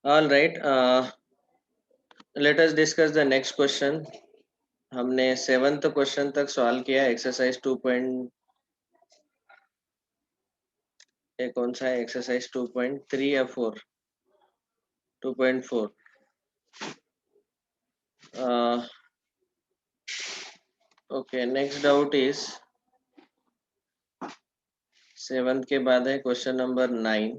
All right. Let us discuss the next question. हमने 7th question तक solve किया exercise 2. ये कौन सा है एक्सरसाइज 2.3 या 4? 2.4. Okay, next doubt is 7th के बाद है question number 9.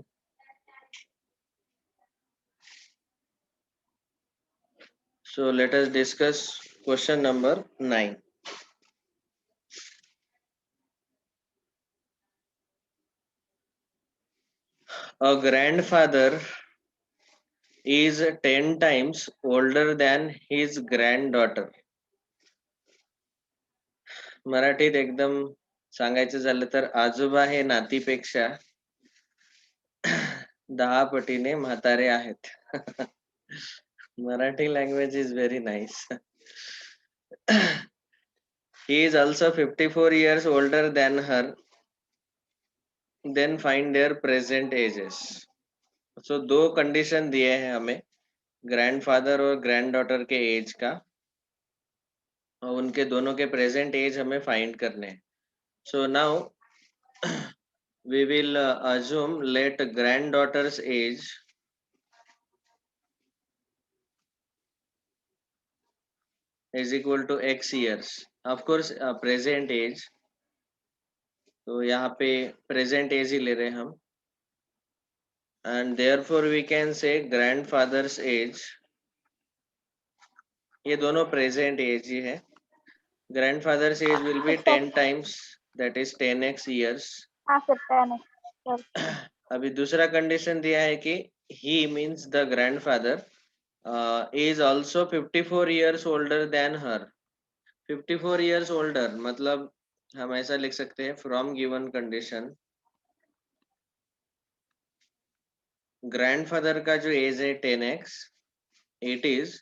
So let us discuss question number 9. A grandfather is 10 times older than his granddaughter. मराठीत एकदम सांगायचं झालं तर आजोबा हे नातीपेक्षा 10 पटीने म्हातारे आहेत. Marathi language is very nice. He is also 54 years older than her. Then find their present ages. So दो कंडीशन दिए हैं हमें ग्रैंडफादर और ग्रैंडडॉटर के एज का, और उनके दोनों के प्रेजेंट एज हमें फाइंड करने हैं. So now we will assume let granddaughter's age is equal to x years. Of course present age, तो यहाँ पे प्रेजेंट एज ही ले रहे हैं हम. And therefore we can say grandfather's age, ये दोनों प्रेजेंट एज ही है. Grandfather's age will be 10 times, that is 10x years. हाँ सर 10x. अभी दूसरा कंडीशन दिया है कि he means the grandfather is also 54 years older than her. 54 years older मतलब हम ऐसा लिख सकते हैं from given condition ग्रैंडफादर का जो एज है 10x, it is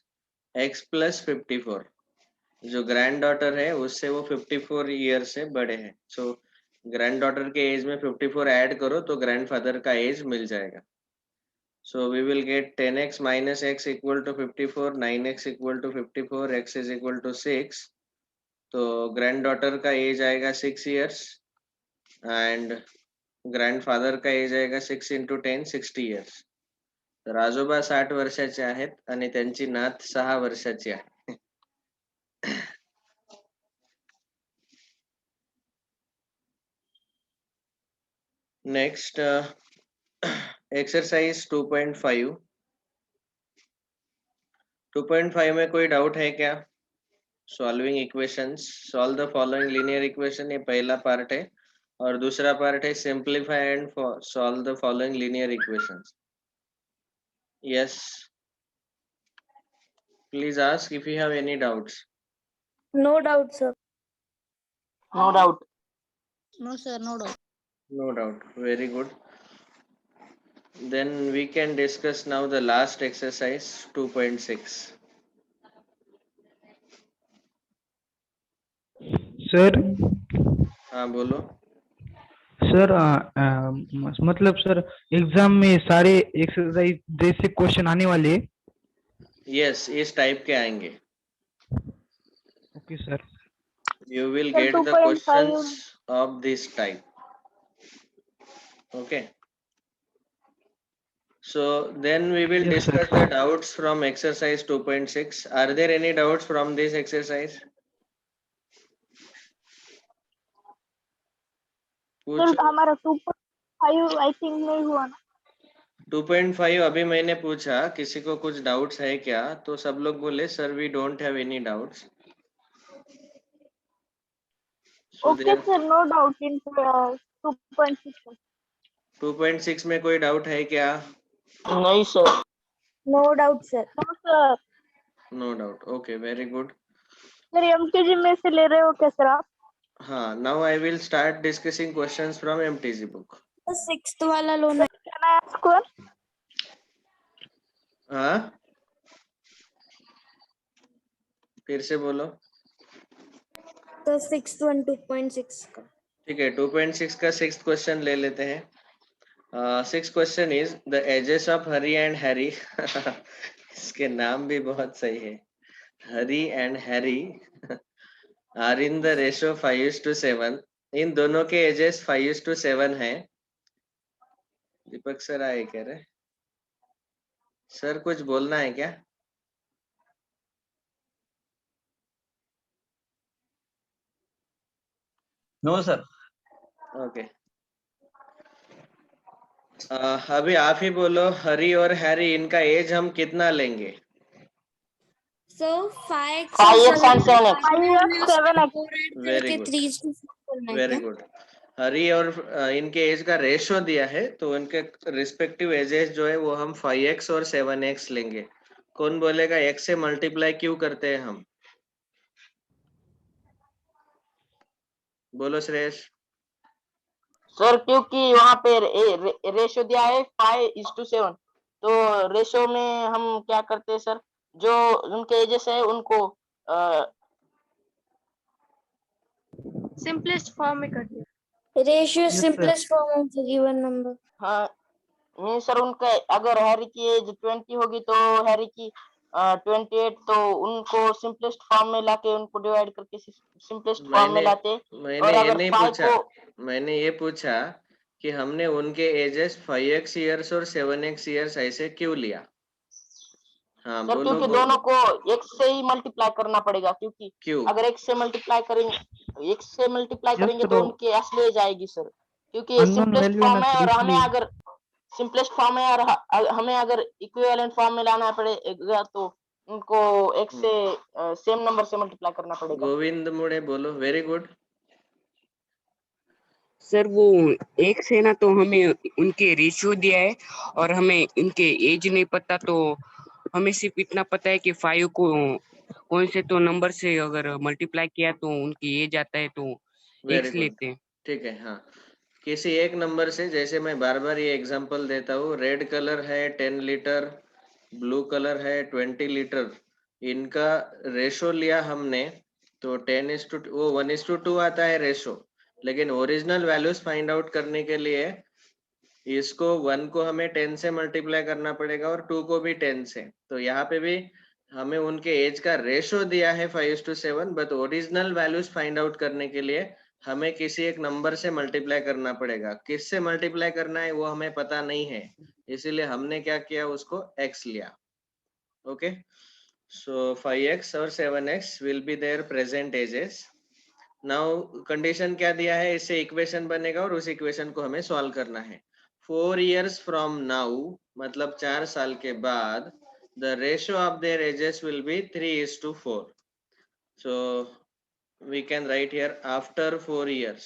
x plus 54. जो ग्रैंड डॉटर है उससे वो 54 ईयर से बड़े हैं. सो ग्रैंड डॉटर के एज में 54 ऐड करो तो ग्रैंडफादर का एज मिल जाएगा. So we will get 10x minus x equal to 54, 9x equal to 54, x is equal to 6. तो ग्रैंडडॉटर का एज आएगा 6 years and ग्रँडफादर का एज आएगा 6 into 10, 60 years. तर आजोबा 60 वर्षाचे आहेत आणि त्यांची नात 6 वर्षाची आहे. Next exercise 2.5. 2.5 में कोई डाउट है क्या? Solving equations, solve the following linear equation, ये पहला पार्ट है. और दूसरा पार्ट है simplify and solve the following linear equations. Yes, please ask if you have any doubts. No doubt sir. No doubt. No sir, no doubt. No doubt. Very good. Then we can discuss now the last exercise 2.6. Sir हाँ बोलो. Sir मतलब sir exam में सारे exercise जैसे question आने वाले हैं? Yes, इस टाइप के आएंगे. Okay sir. You will Sir, get the 2.5. questions of this type. Okay. So then we will Yes, discuss sir. the doubts from exercise 2.6. Are there any doubts from this exercise? Sir पूछो. हमारा 2.5 I think नहीं हुआ ना. 2.5 अभी मैंने पूछा किसी को कुछ डाउट्स है क्या, तो सब लोग बोले sir we don't have any doubts. So okay there sir, no doubt in 2.6. 2.6 में कोई डाउट है क्या? नहीं sir. No doubt sir. No sir. No doubt. Okay, very good. Sir MTG में से ले रहे हो क्या सर आप? हाँ, now I will start discussing questions from MTG book. 6th वाला लोन है. Can I ask one? हाँ, फिर से बोलो. तो 6th वन 2.6 का. ठीक है, 2.6 का 6th क्वेश्चन ले लेते हैं. Sixth question is the ages of Hari and Harry. इसके नाम भी बहुत सही है. Hari and Harry are in the ratio 5:7. इन दोनों के एजेस 5:7 हैं. दीपक सर आए कह रहे. सर कुछ बोलना है क्या? No sir. ओके. अभी आप ही बोलो, हरी और हैरी इनका एज हम कितना लेंगे? So 5x 5x and 7x. 5x 7x. Very good. 3:4 very good. हरी और इनके एज का रेशो दिया है, तो इनके रिस्पेक्टिव एजेस जो है वो हम 5x और 7x लेंगे. कौन बोलेगा x से मल्टीप्लाई क्यों करते हैं हम? बोलो श्रेयस. सर क्योंकि वहाँ पे रेशो दिया है 5:7, तो रेशो में हम क्या करते हैं सर, जो उनके एजेस है उनको सिंपलेस्ट फॉर्म में कर दिया. Ratio simplest form of the given number. हाँ नहीं सर, उनका अगर हैरी की एज 20 होगी तो हैरी की 28, तो उनको सिंपलेस्ट फॉर्म में लाके उनको डिवाइड करके सिंपलेस्ट फॉर्म में लाते. मैंने और ये अगर नहीं 5 पूछा. को मैंने ये पूछा कि हमने उनके एजेस 5x ईयर्स और 7x ईयर्स ऐसे क्यों लिया? हाँ सर बोलो क्योंकि बोलो. दोनों को x से ही मल्टीप्लाई करना पड़ेगा, क्योंकि क्यों? अगर x से मल्टीप्लाई करेंगे Yes, तो sir. उनकी असली एज आएगी सर, क्योंकि Unknown सिंपलेस्ट value है फॉर्म ना है. sir, और हमें इसलिए. अगर सिंपलेस्ट फॉर्म है और हमें अगर इक्विवेलेंट फॉर्म में लाना पड़ेगा तो उनको x से सेम नंबर से मल्टीप्लाई करना पड़ेगा. गोविंद मुड़े बोलो. Very good. सर वो एक से ना, तो हमें उनके रेशियो दिया है और हमें उनके एज नहीं पता, तो हमें सिर्फ इतना पता है कि 5 को कौन से तो नंबर से अगर मल्टीप्लाई किया तो उनकी एज आता है, तो वेरी एक्स गुड. लेते हैं. ठीक है. हाँ, किसी एक नंबर से, जैसे मैं बार बार ये एग्जांपल देता हूँ, रेड कलर है 10 लीटर, ब्लू कलर है 20 लीटर, इनका रेशो लिया हमने, तो 10:, वो 1:2 आता है रेशो. लेकिन ओरिजिनल वैल्यूज फाइंड आउट करने के लिए इसको 1 को हमें 10 से मल्टीप्लाई करना पड़ेगा और 2 को भी 10 से. तो यहाँ पे भी हमें उनके एज का रेशो दिया है 5:7, but original values find out करने के लिए हमें किसी एक नंबर से मल्टीप्लाई करना पड़ेगा. किससे मल्टीप्लाई करना है वो हमें पता नहीं है, इसीलिए हमने क्या किया, उसको x लिया. ओके. सो 5x और 7x will be there present ages. Now condition क्या दिया है, इससे इक्वेशन बनेगा और उस इक्वेशन को हमें सॉल्व करना है. 4 years from now, मतलब 4 साल के बाद, the ratio of their ages will be 3:4. So we can write here after 4 years.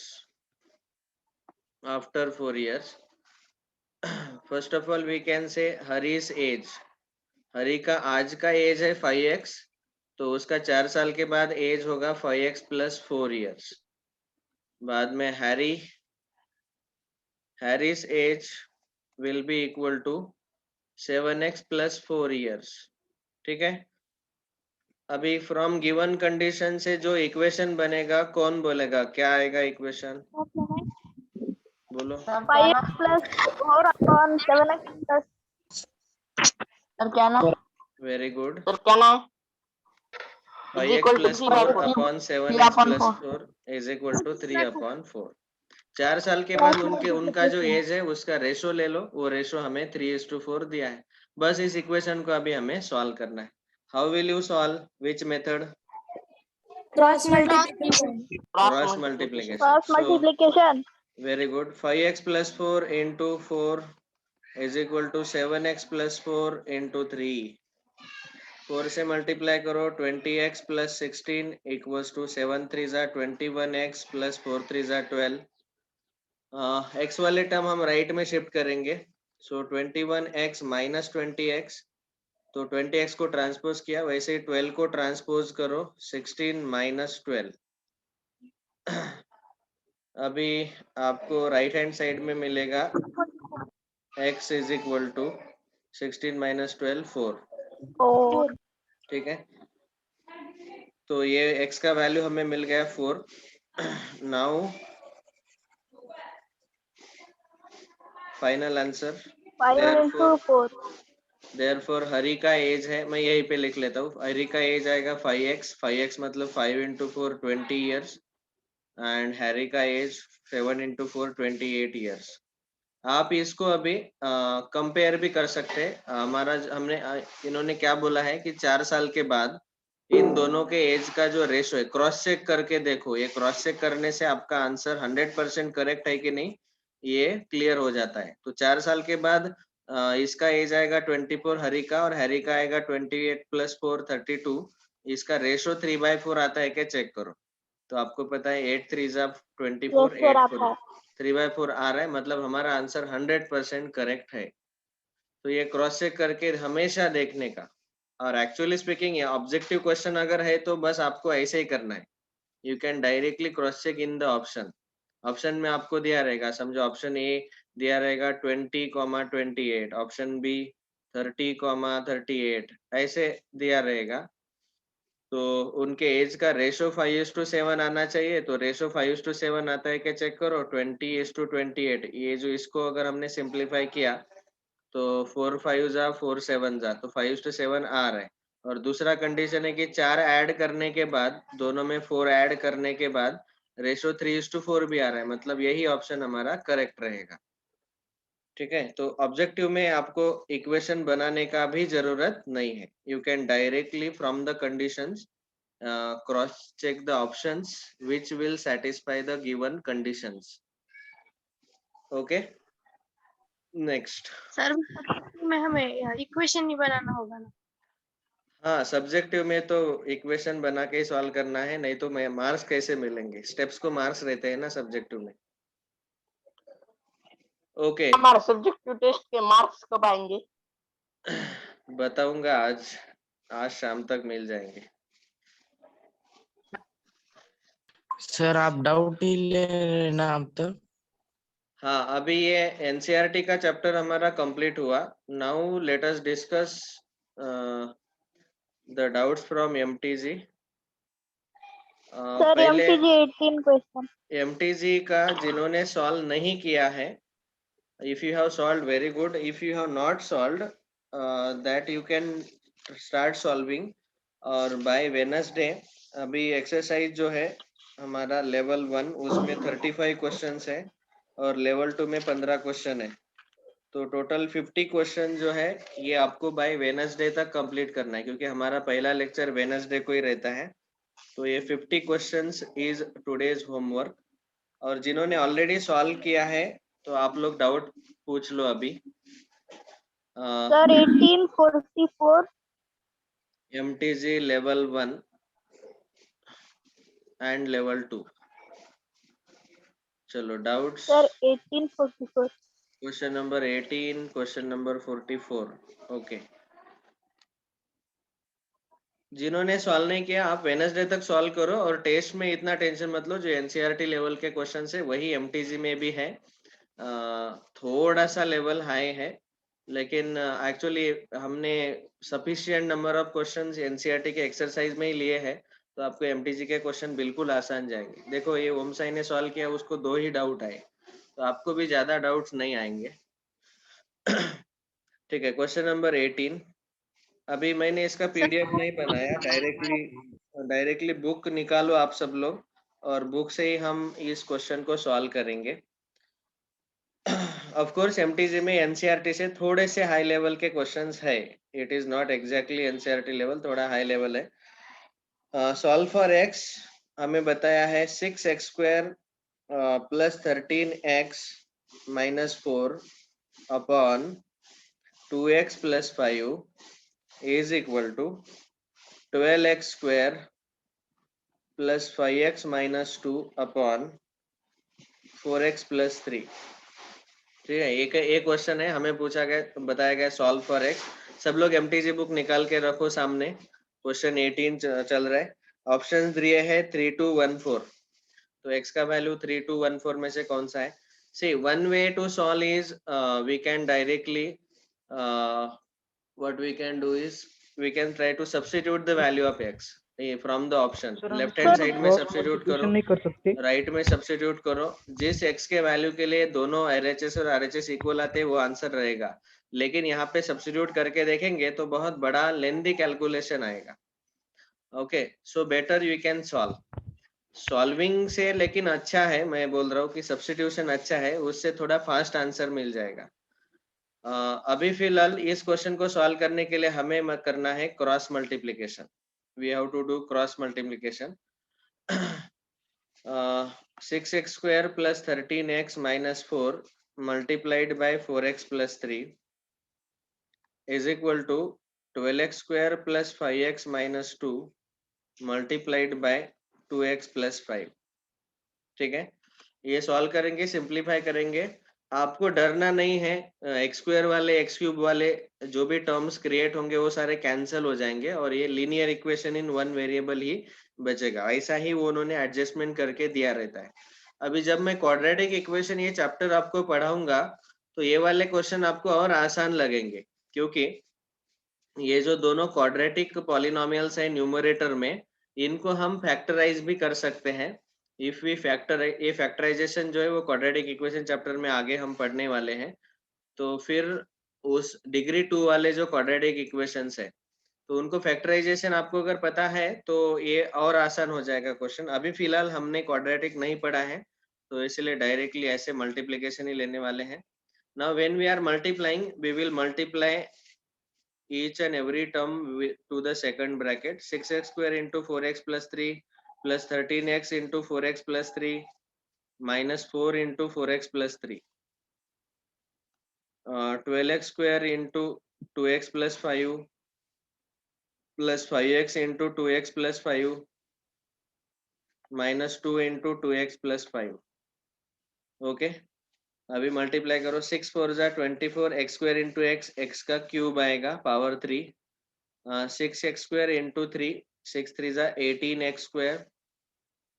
After 4 years, first of all we can say Hari's age. हरी का आज का एज है 5x, तो उसका 4 साल के बाद एज होगा 5x + 4 years. बाद में Harry's age will be equal to 7x + 4 years. ठीक है. अभी फ्रॉम गिवन कंडीशन से जो इक्वेशन बनेगा, कौन बोलेगा क्या आएगा इक्वेशन? बोलो. 5x plus 4 upon 7x plus. Sir क्या ना, वेरी गुड. सर क्या ना, 5x + 4 upon 7x + 4 is equal to 3/4. 4 साल के बाद उनका जो एज है उसका रेशो ले लो, वो रेशो हमें 3:4 दिया है. बस इस इक्वेशन को अभी हमें सॉल्व करना है. How will you solve? Which method? Cross multiplication. Cross multiplication. Cross multiplication. Very good. 5x + 4 into 4 is equal to 7x + 4 into 3. 4 से मल्टीप्लाई करो, 20x + 16 equals to 7 3s are 21x + 4 3s are 12. x वाले term हम right में shift करेंगे. सो 21x - 20x, तो 20x को transpose किया, वैसे ही 12 को ट्रांसपोज करो, 16 - 12. अभी आपको राइट हैंड साइड में मिलेगा x is equal to 16 - 12 4. 4. ठीक है. तो ये x का वैल्यू हमें मिल गया 4. Now final answer? 5 into 4. Therefore Hari का एज है, मैं यहीं पे लिख लेता हूँ, हरि का एज आएगा 5x, 5x मतलब 5 into 4 20 years, एंड हैरी का एज 7 into 4 28 years. आप इसको अभी कंपेयर भी कर सकते हैं। हमारा हमने इन्होंने क्या बोला है कि 4 साल के बाद इन दोनों के एज का जो रेशो है क्रॉस चेक करके देखो, ये क्रॉस चेक करने से आपका आंसर 100% करेक्ट है कि नहीं ये क्लियर हो जाता है। तो 4 साल के बाद इसका एज आएगा 24 हरी का, और हैरी का आएगा 28 + 4 32। इसका रेशो 3/4 आता है क्या चेक करो। तो आपको पता है 8 3 24, Yes, sir, 8 आता 4 है. 3/4 आ रहा है, मतलब हमारा आंसर 100% करेक्ट है। तो ये क्रॉस चेक करके हमेशा देखने का। और एक्चुअली स्पीकिंग ये ऑब्जेक्टिव क्वेश्चन अगर है तो बस आपको ऐसे ही करना है। You can directly cross check in the option. Option में आपको दिया रहेगा, समझो ऑप्शन ए दिया रहेगा 20,28, ऑप्शन बी 30,38, ऐसे दिया रहेगा। तो उनके एज का रेशो 5:7 आना चाहिए। तो रेशो 5:7 आता है क्या चेक करो, 20:28। ये जो इसको अगर हमने सिंप्लीफाई किया तो 4 5 जा 4 7 जा, तो 5:7 आ रहा है। और दूसरा कंडीशन है कि 4 ऐड करने के बाद, दोनों में 4 ऐड करने के बाद रेशो 3:4 भी आ रहा है, मतलब यही ऑप्शन हमारा करेक्ट रहेगा। ठीक है, तो ऑब्जेक्टिव में आपको इक्वेशन बनाने का भी जरूरत नहीं है। You can directly from the conditions cross check the options which will satisfy the given conditions. Okay, next. Sir में हमें इक्वेशन नहीं बनाना होगा ना? हाँ, सब्जेक्टिव में तो इक्वेशन बना के ही सॉल्व करना है, नहीं तो मैं मार्क्स कैसे मिलेंगे, स्टेप्स को मार्क्स रहते हैं ना सब्जेक्टिव में। ओके, हमारा सब्जेक्टिव टेस्ट के मार्क्स कब आएंगे? बताऊंगा आज शाम तक मिल जाएंगे। सर आप डाउट ही ले लेना अब तक। हाँ, अभी ये एनसीईआरटी का चैप्टर हमारा कंप्लीट हुआ। Now let us discuss the doubts from MTG. Sir, पहले MTG 18 question. एमटीजी का जिन्होंने सॉल्व नहीं किया है, if you have solved, very good. If you have not solved, that you can start solving. और by Wednesday अभी exercise जो है हमारा लेवल 1 उसमें 35 क्वेश्चंस है और लेवल 2 में 15 क्वेश्चन है। तो टोटल 50 क्वेश्चन जो है ये आपको बाय वेडनेसडे तक कंप्लीट करना है, क्योंकि हमारा पहला लेक्चर वेडनेसडे को ही रहता है। तो ये 50 क्वेश्चंस इज टुडेज होमवर्क। और जिन्होंने ऑलरेडी सॉल्व किया है तो आप लोग डाउट पूछ लो अभी। Sir, 1844. MTG level 1 and level 2। चलो doubts. Sir, 1844. Question number 18, question number 44। Okay, जिन्होंने सॉल्व नहीं किया आप वेडनेसडे तक सॉल्व करो, और टेस्ट में इतना टेंशन मत लो, जो एनसीईआरटी लेवल के क्वेश्चन है वही एमटीजी में भी है। थोड़ा सा लेवल हाई है, लेकिन एक्चुअली हमने sufficient number of questions NCERT के एक्सरसाइज में ही लिए हैं, तो आपको एमटीजी के क्वेश्चन बिल्कुल आसान जाएंगे। देखो ये ओम साई ने सॉल्व किया, उसको 2 ही डाउट आए, तो आपको भी ज्यादा डाउट्स नहीं आएंगे। ठीक है, क्वेश्चन नंबर 18। अभी मैंने इसका पीडीएफ नहीं बनाया, डायरेक्टली बुक निकालो आप सब लोग, और बुक से ही हम इस क्वेश्चन को सॉल्व करेंगे। ऑफ कोर्स एमटीजी में एनसीईआरटी से थोड़े से हाई लेवल के क्वेश्चंस है, it is not exactly NCERT level, थोड़ा हाई लेवल है। सॉल्व फॉर एक्स हमें बताया है 6x² + 13x - 4 upon 2x + 5 is equal to 12x² + 5x - 2 upon 4x + 3। ठीक है, एक क्वेश्चन है, हमें पूछा गया, बताया गया सॉल्व फॉर एक्स। सब लोग एमटीजी बुक निकाल के रखो सामने, क्वेश्चन 18 चल रहा है। ऑप्शन दिए है 3 2 1 4। तो x का वैल्यू 3 2 1 4 में से कौन सा है? See one way to solve is we can directly what we can do is we can try to substitute the value of x. From the option, sir हम लेफ्ट हैंड इसको side में cross substitute multiplication करो, नहीं कर सकते? Right में substitute करो, जिस x के वैल्यू के लिए दोनों RHS और RHS इक्वल आते हैं वो आंसर रहेगा। लेकिन यहाँ पे सब्स्टिट्यूट करके देखेंगे तो बहुत बड़ा लेंथी कैलकुलेशन आएगा। Okay, so better you can solve solving से, लेकिन अच्छा है, मैं बोल रहा हूँ कि सब्स्टिट्यूशन अच्छा है, उससे थोड़ा फास्ट आंसर मिल जाएगा। अभी फिलहाल इस क्वेश्चन को सॉल्व करने के लिए हमें करना है cross multiplication. We have to do cross multiplication. 6x square plus 13x minus 4 multiplied by 4x plus 3 is equal to 12x square plus 5x minus 2 multiplied by 2x plus 5। ठीक है, ये सॉल्व करेंगे, सिंप्लीफाई करेंगे। आपको डरना नहीं है, x square वाले एक्स क्यूब वाले जो भी टर्म्स क्रिएट होंगे वो सारे कैंसिल हो जाएंगे और ये linear equation in one variable ही बचेगा। ऐसा ही वो उन्होंने एडजस्टमेंट करके दिया रहता है। अभी जब मैं क्वाड्रेटिक इक्वेशन ये चैप्टर आपको पढ़ाऊंगा तो ये वाले क्वेश्चन आपको और आसान लगेंगे, क्योंकि ये जो दोनों क्वाड्रेटिक पॉलिनोमियल्स है न्यूमरेटर में, इनको हम फैक्टराइज भी कर सकते हैं। इफ वी फैक्टर, ये फैक्टराइजेशन जो है वो क्वाड्रेटिक इक्वेशन चैप्टर में आगे हम पढ़ने वाले हैं। तो फिर उस डिग्री 2 वाले जो क्वाड्रेटिक इक्वेशंस है तो उनको फैक्टराइजेशन आपको अगर पता है तो ये और आसान हो जाएगा क्वेश्चन। अभी फिलहाल हमने क्वाड्रेटिक नहीं पढ़ा है तो इसलिए डायरेक्टली ऐसे मल्टीप्लिकेशन ही लेने वाले हैं। Now when we are multiplying, we will multiply each and every term to the second bracket। 6x square into 4x plus 3 plus 13x into 4x plus 3 minus 4 into 4x plus 3, 12x square into 2x plus 5 plus 5x into 2x plus 5 minus 2 into 2x plus 5। Okay, अभी multiply करो, 6 4 जा 24, x square into x का cube आएगा power 3, 6x square into 3, 6 3 जा 18x square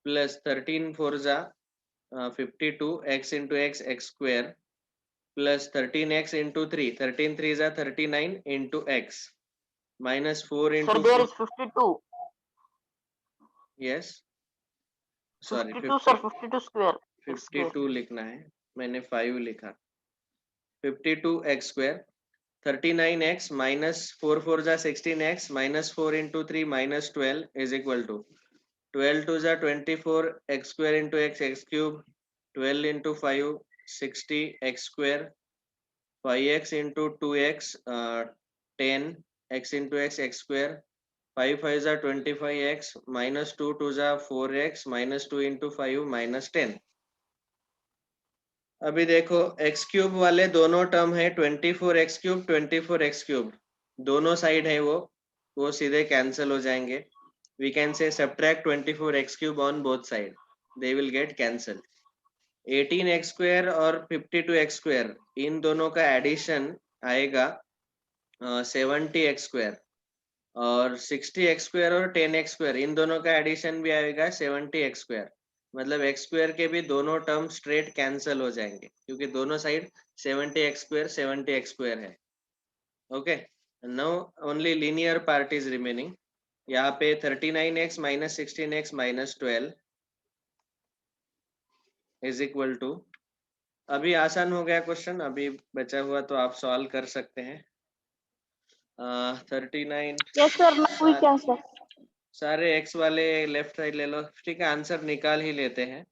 plus 13 4 जा 52, x into x square plus 13x into 3, 13 3 जा 39 into x minus 4 Sir, into there is 52. Yes, sorry 52, sir, 52 square. X square. 52 लिखना है, मैंने 5 लिखा। 52x square 39x minus 4 4 जा 16x minus 4 into 3 minus 12 is equal to 12 2 जा 24 x square into x cube 12 into 5 60 x square 5x into 2x 10 x into x square 5 5 जा 25x minus 2 2 जा 4x minus 2 into 5 minus 10। अभी देखो x cube वाले दोनों term है 24x cube 24x cube, दोनों side है वो सीधे कैंसिल हो जाएंगे। We can say subtract 24x cube on both side, they will get cancel. 18x square और 52x स्क्वायर इन दोनों का एडिशन आएगा 70x स्क्वायर, और 60x स्क्वायर और 10x स्क्वायर इन दोनों का एडिशन भी आएगा 70x स्क्वायर। मतलब x स्क्वायर के भी दोनों टर्म स्ट्रेट कैंसिल हो जाएंगे क्योंकि दोनों साइड 70x स्क्वायर है। Okay, now only linear part is remaining. यहाँ पे 39x minus 16x minus 12 is equal to, अभी आसान हो गया क्वेश्चन, अभी बचा हुआ तो आप सॉल्व कर सकते हैं। 39 Yes, sir. Now we can, sir. सारे x वाले लेफ्ट साइड ले लो, ठीक है, आंसर निकाल ही लेते हैं।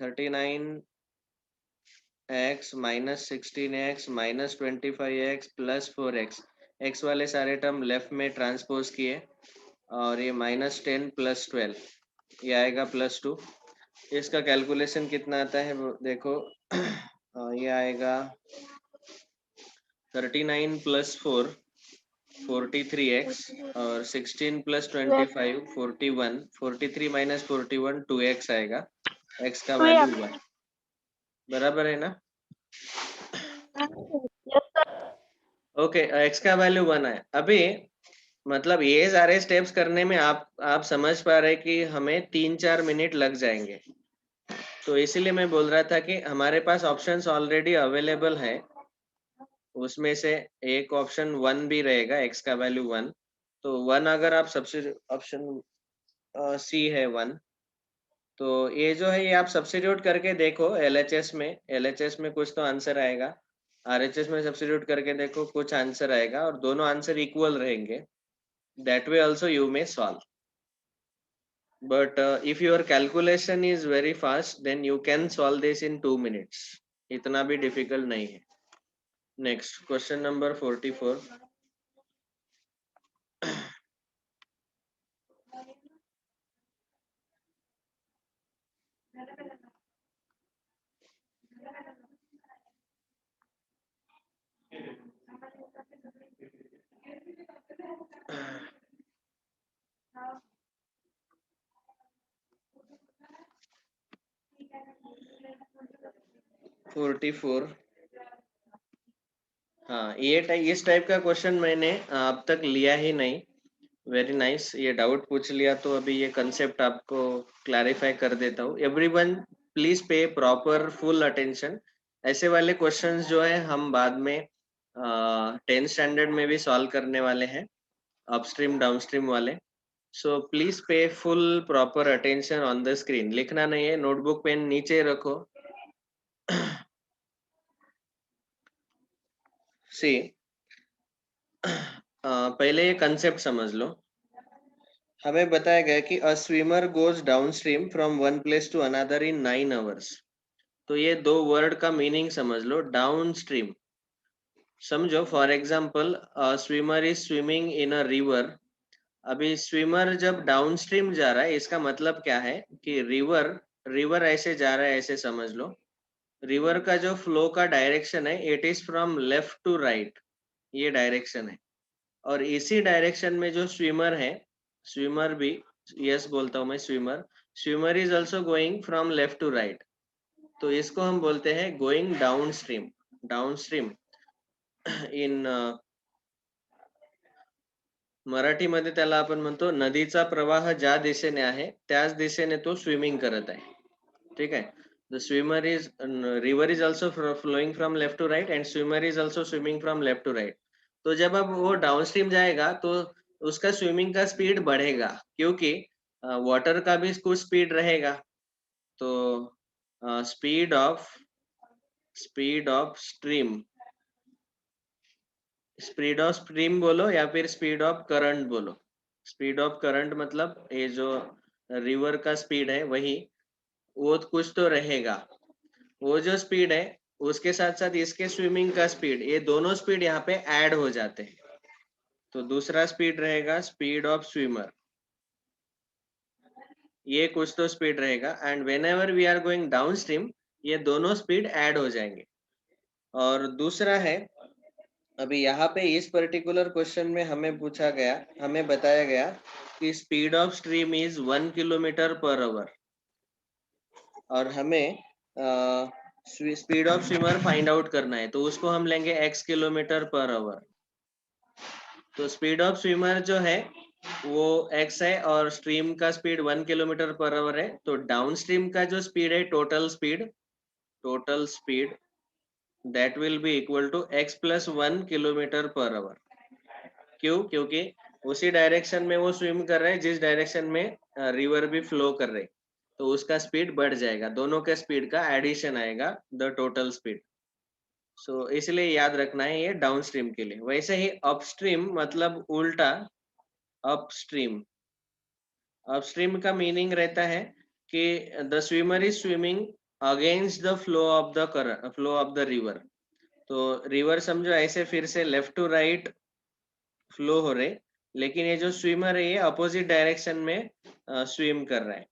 39x minus 16x minus 25x plus 4x, x वाले सारे टर्म लेफ्ट में ट्रांसपोज किए और ये माइनस 10 प्लस 12 ये आएगा प्लस 2। इसका कैलकुलेशन कितना आता है वो देखो, ये आएगा 39 प्लस 4 43x और 16 प्लस 25 41, 43 माइनस 41 2x आएगा, x का वैल्यू 1 बराबर है ना। Yes, sir. ओके, x का वैल्यू 1 है। अभी मतलब ये सारे स्टेप्स करने में आप समझ पा रहे कि हमें 3-4 मिनट लग जाएंगे, तो इसीलिए मैं बोल रहा था कि हमारे पास ऑप्शंस ऑलरेडी अवेलेबल है, उसमें से एक ऑप्शन 1 भी रहेगा, x का वैल्यू 1, तो 1 अगर आप सबसे ऑप्शन सी है 1, तो ये जो है ये आप सब्स्टिट्यूट करके देखो एलएचएस में कुछ तो आंसर आएगा, आरएचएस में सब्स्टिट्यूट करके देखो कुछ आंसर आएगा और दोनों आंसर इक्वल रहेंगे. That way also you may solve. But if your calculation is very fast, then you can solve this in 2 minutes. इतना भी difficult नहीं है. Next, question number 44. हाँ, इस टाइप का क्वेश्चन मैंने अब तक लिया ही नहीं. वेरी नाइस, ये डाउट पूछ लिया तो अभी ये कंसेप्ट आपको क्लैरिफाई कर देता हूँ. Everyone please pay proper full attention. ऐसे वाले क्वेश्चंस जो है हम बाद में 10th स्टैंडर्ड में भी सॉल्व करने वाले हैं, अपस्ट्रीम डाउनस्ट्रीम वाले. So please pay full proper attention on the screen. लिखना नहीं है, नोटबुक पेन नीचे रखो. सी पहले ये कंसेप्ट समझ लो. हमें बताया गया कि a swimmer goes downstream from one place to another in 9 hours. तो ये दो वर्ड का मीनिंग समझ लो. डाउनस्ट्रीम समझो, for example swimmer is swimming in a river. अभी स्विमर जब डाउनस्ट्रीम जा रहा है, इसका मतलब क्या है कि रिवर ऐसे जा रहा है, ऐसे समझ लो. रिवर का जो फ्लो का डायरेक्शन है, it is from left to right, ये डायरेक्शन है. और इसी डायरेक्शन में जो स्विमर है, स्विमर भी, यस बोलता हूं मैं, swimmer is also going from left to right. तो इसको हम बोलते हैं गोइंग डाउनस्ट्रीम. डाउनस्ट्रीम इन मराठीमध्ये त्याला आपण म्हणतो नदीचा प्रवाह ज्या दिशेने आहे त्याच दिशेने तो स्विमिंग करत आहे. ठीक आहे. The swimmer is river is also flowing from left to right and swimmer is also swimming from left to right. तो जब अब वो डाउनस्ट्रीम जाएगा तो उसका स्विमिंग का स्पीड बढ़ेगा, क्योंकि वाटर का भी कुछ स्पीड रहेगा. तो स्पीड ऑफ स्ट्रीम बोलो या फिर स्पीड ऑफ करंट बोलो. स्पीड ऑफ करंट मतलब ये जो रिवर का स्पीड है वही, वो कुछ तो रहेगा. वो जो स्पीड है उसके साथ साथ इसके स्विमिंग का स्पीड, ये दोनों स्पीड यहाँ पे ऐड हो जाते हैं. तो दूसरा स्पीड रहेगा स्पीड ऑफ स्विमर, ये कुछ तो स्पीड रहेगा. And whenever we are going downstream, ये दोनों स्पीड ऐड हो जाएंगे. और दूसरा है, अभी यहाँ पे इस पर्टिकुलर क्वेश्चन में हमें बताया गया कि speed of stream is 1 kilometre per our और हमें speed of swimmer find out करना है. तो उसको हम लेंगे x किलोमीटर पर आवर. तो स्पीड ऑफ स्विमर जो है वो x है और स्ट्रीम का स्पीड 1 किलोमीटर पर आवर है. तो डाउनस्ट्रीम का जो स्पीड है, total speed that will be equal to x plus 1 kilometre per hour. क्यों? क्योंकि उसी डायरेक्शन में वो स्विम कर रहे हैं जिस डायरेक्शन में रिवर भी फ्लो कर रहे. तो उसका स्पीड बढ़ जाएगा, दोनों के स्पीड का एडिशन आएगा, द टोटल स्पीड. सो इसलिए याद रखना है ये डाउनस्ट्रीम के लिए. वैसे ही अपस्ट्रीम मतलब उल्टा. अपस्ट्रीम का मीनिंग रहता है कि the swimmer is swimming against the flow of the river. तो रिवर समझो ऐसे फिर से लेफ्ट टू राइट फ्लो हो रहे, लेकिन ये जो स्विमर है ये अपोजिट डायरेक्शन में स्विम कर रहा है.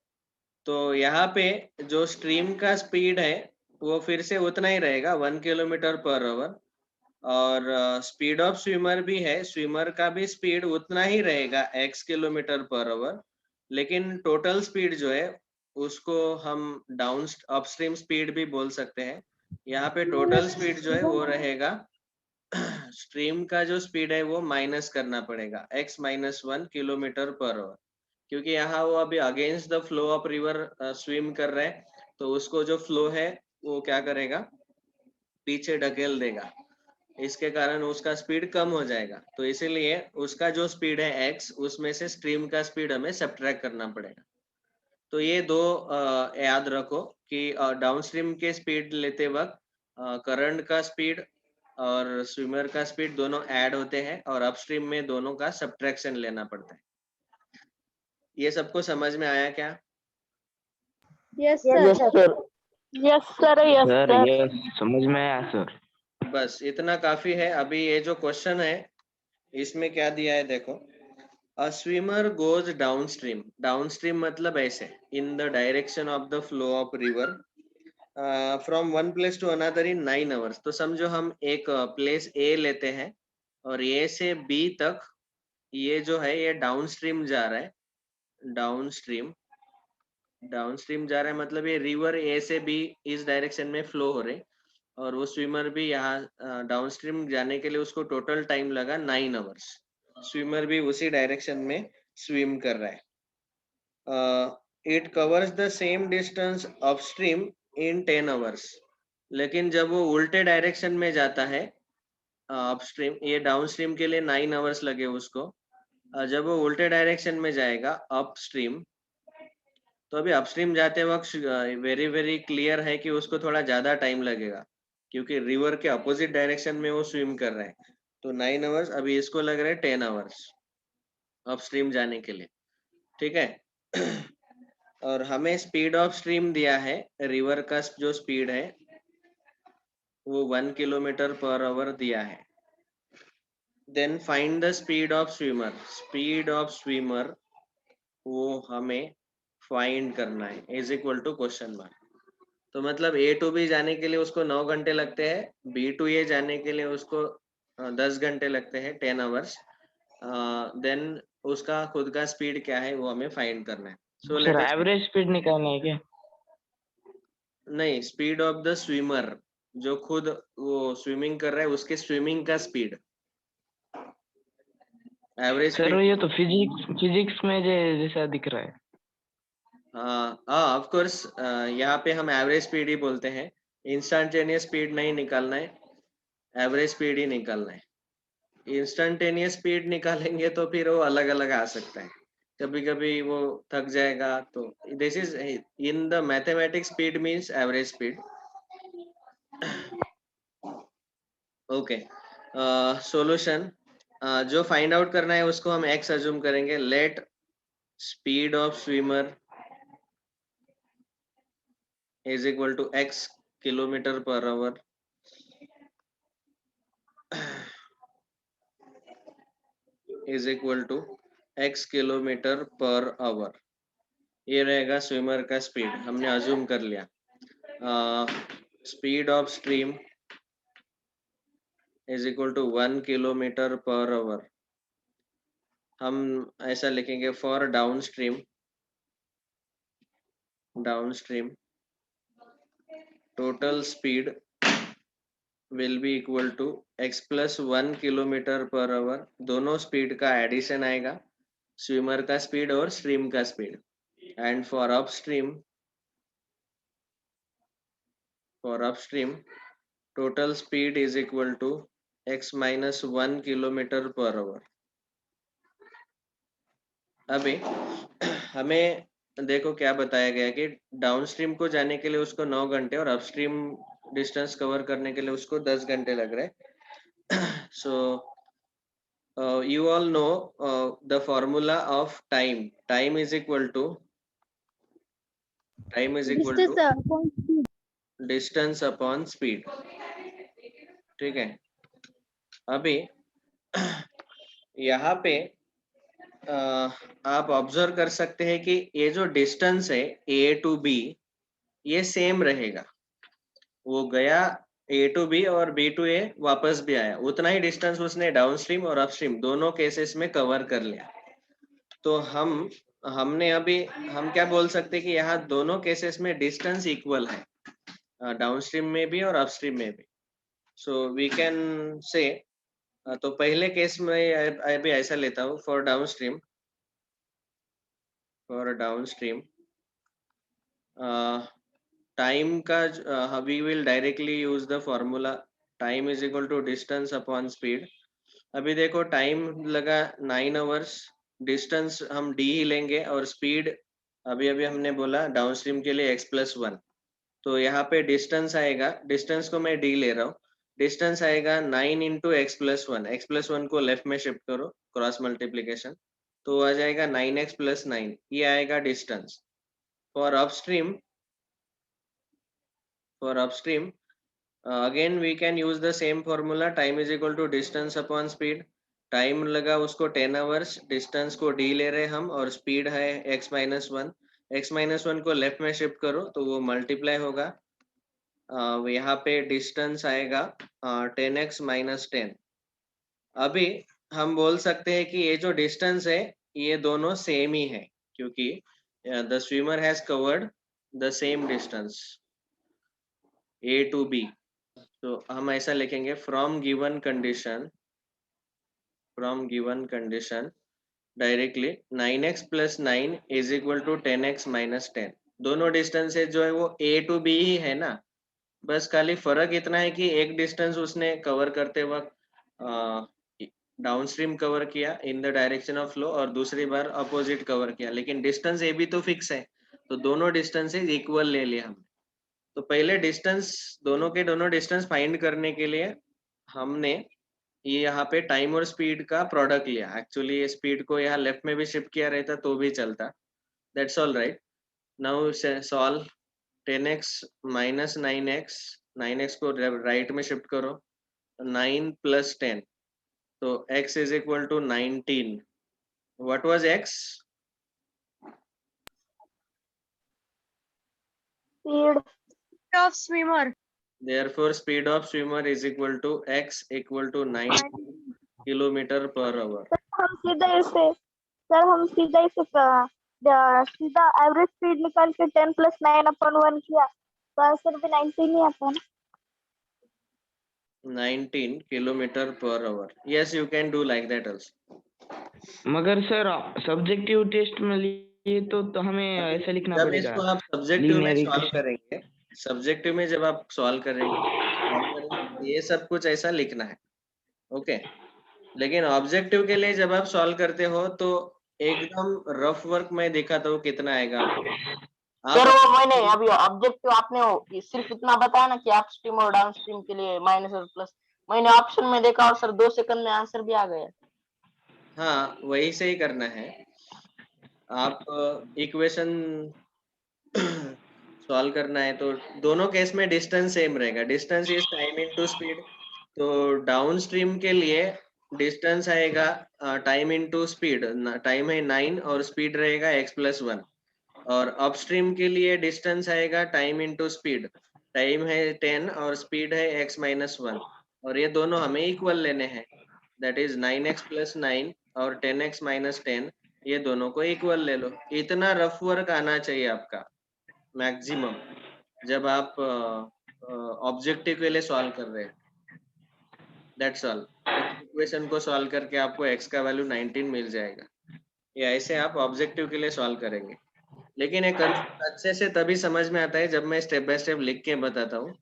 तो यहाँ पे जो स्ट्रीम का स्पीड है वो फिर से उतना ही रहेगा, 1 किलोमीटर पर आवर. और स्पीड ऑफ स्विमर भी है, स्विमर का भी स्पीड उतना ही रहेगा, x किलोमीटर पर आवर. लेकिन टोटल स्पीड जो है उसको हम अपस्ट्रीम स्पीड भी बोल सकते हैं. यहाँ पे टोटल स्पीड जो है वो रहेगा, स्ट्रीम का जो स्पीड है वो माइनस करना पड़ेगा, x minus 1 kilometre per our. क्योंकि यहाँ वो अभी against the flow of river swim कर रहे हैं, तो उसको जो फ्लो है वो क्या करेगा, पीछे ढकेल देगा. इसके कारण उसका स्पीड कम हो जाएगा, तो इसीलिए उसका जो स्पीड है x, उसमें से स्ट्रीम का स्पीड हमें सब्ट्रैक्ट करना पड़ेगा। तो ये दो याद रखो कि डाउनस्ट्रीम के स्पीड लेते वक्त करंट का स्पीड और स्विमर का स्पीड दोनों ऐड होते हैं और अपस्ट्रीम में दोनों का सब्ट्रैक्शन लेना पड़ता है। ये सबको समझ में आया क्या? Yes, Yes, sir. sir. Yes, sir. Yes, sir sir. ये समझ में आया सर। बस इतना काफी है। अभी ये जो क्वेश्चन है इसमें क्या दिया है देखो, a swimmer goes downstream. Downstream मतलब ऐसे, in the direction of the flow of river from one place to another in 9 hours. तो समझो हम एक प्लेस ए लेते हैं और ए से बी तक ये जो है ये डाउनस्ट्रीम जा रहा है। डाउनस्ट्रीम डाउनस्ट्रीम जा रहा है मतलब ये रिवर ए से बी इस डायरेक्शन में फ्लो हो रहे, और वो स्विमर भी यहाँ डाउनस्ट्रीम जाने के लिए उसको टोटल टाइम लगा 9 आवर्स। स्विमर भी उसी डायरेक्शन में स्विम कर रहा है। It covers the same distance upstream in 10 hours. लेकिन जब वो उल्टे डायरेक्शन में जाता है अपस्ट्रीम, ये डाउनस्ट्रीम के लिए 9 आवर्स लगे उसको, जब वो उल्टे डायरेक्शन में जाएगा अपस्ट्रीम, तो अभी अपस्ट्रीम जाते वक्त वेरी वेरी क्लियर है कि उसको थोड़ा ज्यादा टाइम लगेगा, क्योंकि रिवर के अपोजिट डायरेक्शन में वो स्विम कर रहा है। तो 9 आवर्स, अभी इसको लग रहा है 10 आवर्स अपस्ट्रीम जाने के लिए, ठीक है। और हमें स्पीड ऑफ स्ट्रीम दिया है, रिवर का जो स्पीड है वो 1 किलोमीटर पर आवर दिया है। Then find the speed of swimmer. Speed of swimmer वो हमें फाइंड करना है, is equal to question mark. तो मतलब ए टू बी जाने के लिए उसको 9 घंटे लगते हैं, बी टू ए जाने के लिए उसको 10 घंटे लगते हैं, 10 आवर्स। देन उसका खुद का स्पीड क्या है वो हमें फाइंड करना है। So sir let us, average speed निकालना है क्या? नहीं, स्पीड ऑफ द स्विमर, जो खुद वो स्विमिंग कर रहा है उसके स्विमिंग का स्पीड। एवरेज सर स्पीड, ये तो फिजिक्स में जैसा दिख रहा है। हाँ ऑफ कोर्स, यहाँ पे हम एवरेज स्पीड ही बोलते हैं, इंस्टेंटेनियस स्पीड नहीं निकालना है, एवरेज स्पीड ही निकालना है। इंस्टेंटेनियस स्पीड निकालेंगे तो फिर वो अलग अलग आ सकता है, कभी कभी वो थक जाएगा। तो this is in the mathematics, speed means average speed. Okay, solution जो फाइंड आउट करना है उसको हम एक्स अज्यूम करेंगे। Let speed of swimmer is equal to x kilometre per hour is equal to x kilometre per hour. ये रहेगा swimmer का speed, हमने अज्यूम कर लिया। Speed of stream is equal to 1 kilometre per hour. हम ऐसा लिखेंगे for downstream total speed will be equal to x plus 1 kilometre per hour. दोनों स्पीड का एडिशन आएगा, स्विमर का स्पीड और स्ट्रीम का speed. And for upstream total speed is equal to x minus 1 kilometre per hour. अभी हमें देखो क्या बताया गया कि डाउनस्ट्रीम को जाने के लिए उसको 9 घंटे और अपस्ट्रीम डिस्टेंस कवर करने के लिए उसको 10 घंटे लग रहे। सो you all know the formula of time is equal to distance upon speed, ठीक है। अभी यहाँ पे आप ऑब्जर्व कर सकते हैं कि ये जो डिस्टेंस है ए टू बी ये सेम रहेगा। वो गया ए टू बी और बी टू ए वापस भी आया, उतना ही डिस्टेंस उसने डाउनस्ट्रीम और अपस्ट्रीम दोनों केसेस में कवर कर लिया। तो हमने अभी हम क्या बोल सकते हैं कि यहाँ दोनों केसेस में डिस्टेंस इक्वल है, डाउनस्ट्रीम में भी और अपस्ट्रीम में भी। सो वी कैन से, तो पहले केस में अभी ऐसा लेता हूँ, फॉर डाउनस्ट्रीम टाइम का we will directly use the formula time is equal to distance upon speed. अभी देखो टाइम लगा 9 आवर्स, डिस्टेंस हम d ही लेंगे और स्पीड अभी अभी हमने बोला डाउनस्ट्रीम के लिए x+1, तो यहाँ पे डिस्टेंस आएगा, डिस्टेंस को मैं d ले रहा हूँ, डिस्टेंस आएगा 9 इंटू x+1, x+1 को लेफ्ट में शिफ्ट करो क्रॉस मल्टीप्लीकेशन, तो आ जाएगा 9x + 9, ये आएगा distance. For upstream again we can use the same formula, time is equal to distance upon speed। Time लगा उसको 10 आवर्स, डिस्टेंस को d ले रहे हम और स्पीड है x-1, x-1 को लेफ्ट में शिफ्ट करो तो वो मल्टीप्लाई होगा, यहाँ पे डिस्टेंस आएगा 10x - 10। अभी हम बोल सकते हैं कि ये जो डिस्टेंस है ये दोनों सेम ही है, क्योंकि the swimmer has covered the same distance A to B। तो हम ऐसा लिखेंगे from given condition directly 9x + 9 is equal to 10x - 10। दोनों डिस्टेंसेस जो है वो A to B ही है ना, बस खाली फर्क इतना है कि एक डिस्टेंस उसने कवर करते वक्त डाउनस्ट्रीम कवर किया इन द डायरेक्शन ऑफ फ्लो और दूसरी बार अपोजिट कवर किया, लेकिन डिस्टेंस ए भी तो फिक्स है, तो दोनों डिस्टेंसेस इक्वल ले लिया हमने। तो पहले डिस्टेंस, दोनों के दोनों डिस्टेंस फाइंड करने के लिए हमने ये यहाँ पे टाइम और स्पीड का प्रोडक्ट लिया। एक्चुअली ये स्पीड को यहाँ लेफ्ट में भी शिफ्ट किया रहता तो भी चलता, that's all right. Now solve 10x - 9x, 9x को राइट में शिफ्ट करो, 9 + 10, तो x is equal to 19। What was x? Speed. of swimmer. Therefore speed of swimmer is equal to x equal to 9 km/h। हम सीधा इसे sir हम सीधा इसे सीधा एवरेज स्पीड निकाल के 10 + 9/1 किया तो आंसर भी 19 ही आता है ना। 19 km/h। Yes, you can do like that also। मगर सर सब्जेक्टिव टेस्ट में लिए तो हमें ऐसा लिखना जब पड़ेगा। इसको आप सब्जेक्टिव में Linear सॉल्व equation। करेंगे, सब्जेक्टिव में जब आप सॉल्व करेंगे ये सब कुछ ऐसा लिखना है, ओके। लेकिन ऑब्जेक्टिव के लिए जब आप सॉल्व करते हो तो एकदम रफ वर्क में दिखाता हूँ कितना आएगा सर आप। वो मैंने अभी ऑब्जेक्टिव आपने सिर्फ इतना बताया ना कि अपस्ट्रीम और डाउनस्ट्रीम के लिए माइनस और प्लस, मैंने ऑप्शन में देखा और सर 2 सेकंड में आंसर भी आ गया। हाँ वही से ही करना है। आप इक्वेशन सॉल्व करना है तो दोनों केस में डिस्टेंस सेम रहेगा, distance is time into speed. तो डाउन स्ट्रीम के लिए डिस्टेंस आएगा टाइम इनटू स्पीड, टाइम है 9 और स्पीड रहेगा x+1। और अपस्ट्रीम के लिए डिस्टेंस आएगा टाइम इनटू स्पीड, टाइम है 10 और स्पीड है x-1, और ये दोनों हमें इक्वल लेने हैं, दैट इज 9x + 9 और 10x - 10, ये दोनों को इक्वल ले लो। इतना रफ वर्क आना चाहिए आपका मैक्सिमम जब आप ऑब्जेक्टिव के लिए सॉल्व कर रहे हैं, दैट्स ऑल। इक्वेशन को सॉल्व करके आपको x का वैल्यू 19 मिल जाएगा। ये ऐसे आप ऑब्जेक्टिव के लिए सॉल्व करेंगे, लेकिन एक अच्छे से तभी समझ में आता है जब मैं स्टेप बाय स्टेप लिख के बताता हूँ।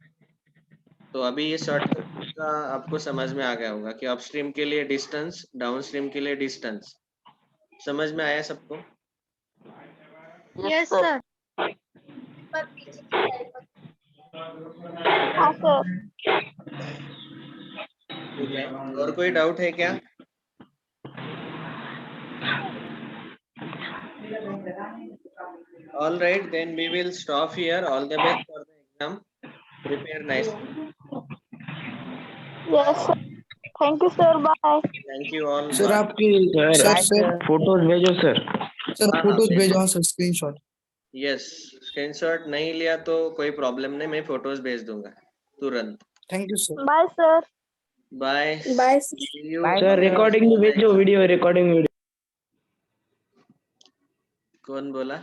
तो अभी ये शॉर्टकट का आपको समझ में आ गया होगा कि अपस्ट्रीम के लिए डिस्टेंस, डाउनस्ट्रीम के लिए डिस्टेंस। समझ में आया सबको? Yes, sir. हाँ सर। ठीक है, और कोई डाउट है क्या? All right, then we will stop here. All the best for the exam. Prepare nicely. Yes thank you sir bye. Thank you all. Sir Bye. आपकी सर फोटोज भेजो sir. Sir हाँ, photos हाँ, भेजो sir screenshot. Yes, screenshot नहीं लिया तो कोई problem नहीं, मैं फोटोज भेज दूंगा तुरंत। Thank you sir. Bye sir. Bye bye sir recording भी भेजो, वीडियो रिकॉर्डिंग। कौन बोला?